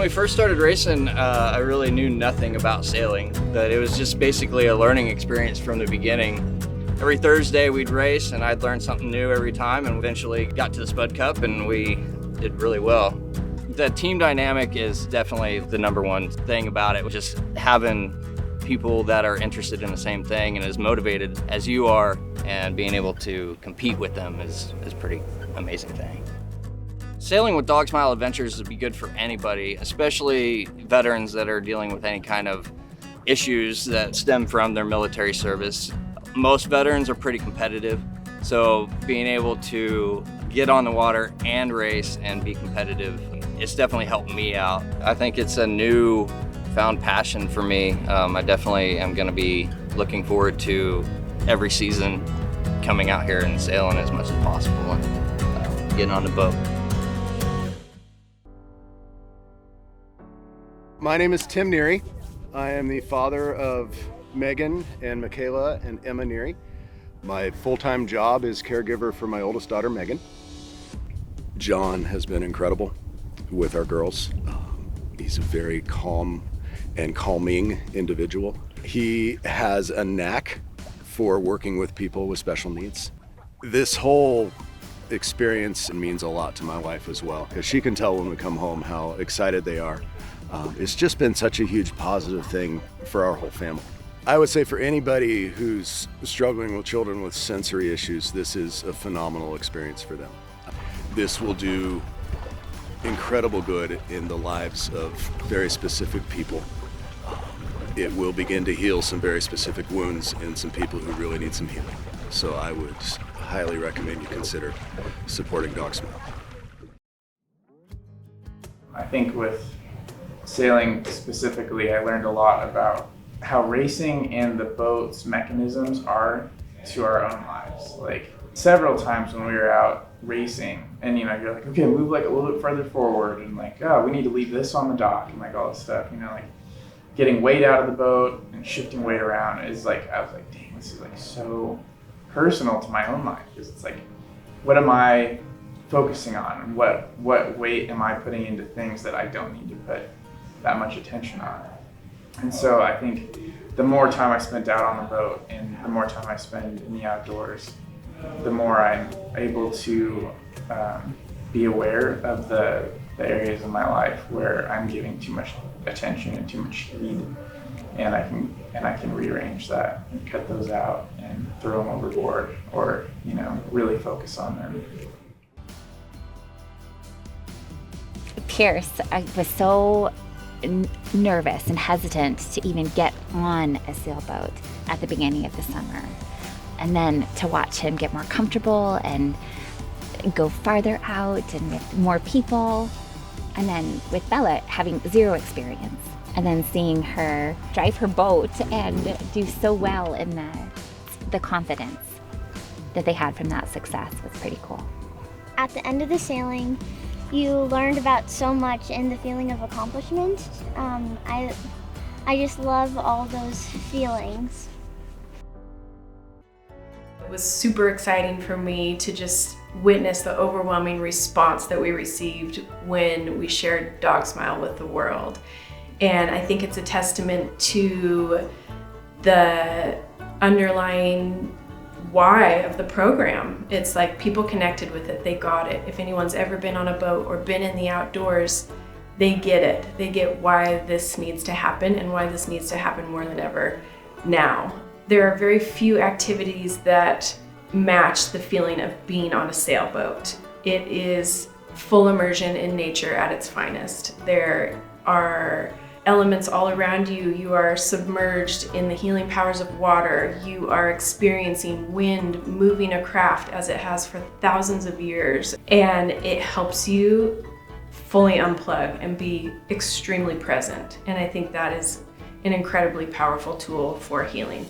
we first started racing, I really knew nothing about sailing, but it was just basically a learning experience from the beginning. Every Thursday we'd race and I'd learn something new every time, and eventually got to the Spud Cup and we did really well. The team dynamic is definitely the number one thing about it. Just having people that are interested in the same thing and as motivated as you are, and being able to compete with them is a pretty amazing thing. Sailing with Dog Smile Adventures would be good for anybody, especially veterans that are dealing with any kind of issues that stem from their military service. Most veterans are pretty competitive, so being able to get on the water and race and be competitive, it's definitely helped me out. I think it's a new found passion for me. I definitely am going to be looking forward to every season coming out here and sailing as much as possible and getting on the boat. My name is Tim Neary. I am the father of Megan and Michaela and Emma Neary. My full-time job is caregiver for my oldest daughter, Megan. John has been incredible with our girls. He's a very calm and calming individual. He has a knack for working with people with special needs. This whole experience means a lot to my wife as well, because she can tell when we come home how excited they are. It's just been such a huge positive thing for our whole family. I would say for anybody who's struggling with children with sensory issues, this is a phenomenal experience for them. This will do incredible good in the lives of very specific people. It will begin to heal some very specific wounds in some people who really need some healing. So I would highly recommend you consider supporting Dog Smile. I think with sailing specifically, I learned a lot about how racing and the boat's mechanisms are to our own lives. Like several times when we were out racing, and you're like, okay, move like a little bit further forward, and like, oh, we need to leave this on the dock, and like all this stuff, like getting weight out of the boat and shifting weight around is like, I was like, dang, this is like so personal to my own life, because it's like, what am I focusing on, and what weight am I putting into things that I don't need to put that much attention on? And so I think the more time I spent out on the boat and the more time I spend in the outdoors, the more I'm able to be aware of the areas in my life where I'm giving too much attention and too much heed, and I can rearrange that and cut those out and throw them overboard, or really focus on them. Pierce, I was so nervous and hesitant to even get on a sailboat at the beginning of the summer. And then to watch him get more comfortable and go farther out and with more people. And then with Bella having zero experience. And then seeing her drive her boat and do so well in the confidence that they had from that success was pretty cool. At the end of the sailing, you learned about so much and the feeling of accomplishment. I just love all those feelings. It was super exciting for me to just witness the overwhelming response that we received when we shared Dog Smile with the world. And I think it's a testament to the underlying why of the program. It's like people connected with it, they got it. If anyone's ever been on a boat or been in the outdoors, they get it. They get why this needs to happen and why this needs to happen more than ever now. There are very few activities that match the feeling of being on a sailboat. It is full immersion in nature at its finest. There are elements all around you. You are submerged in the healing powers of water. You are experiencing wind moving a craft as it has for thousands of years. And it helps you fully unplug and be extremely present. And I think that is an incredibly powerful tool for healing.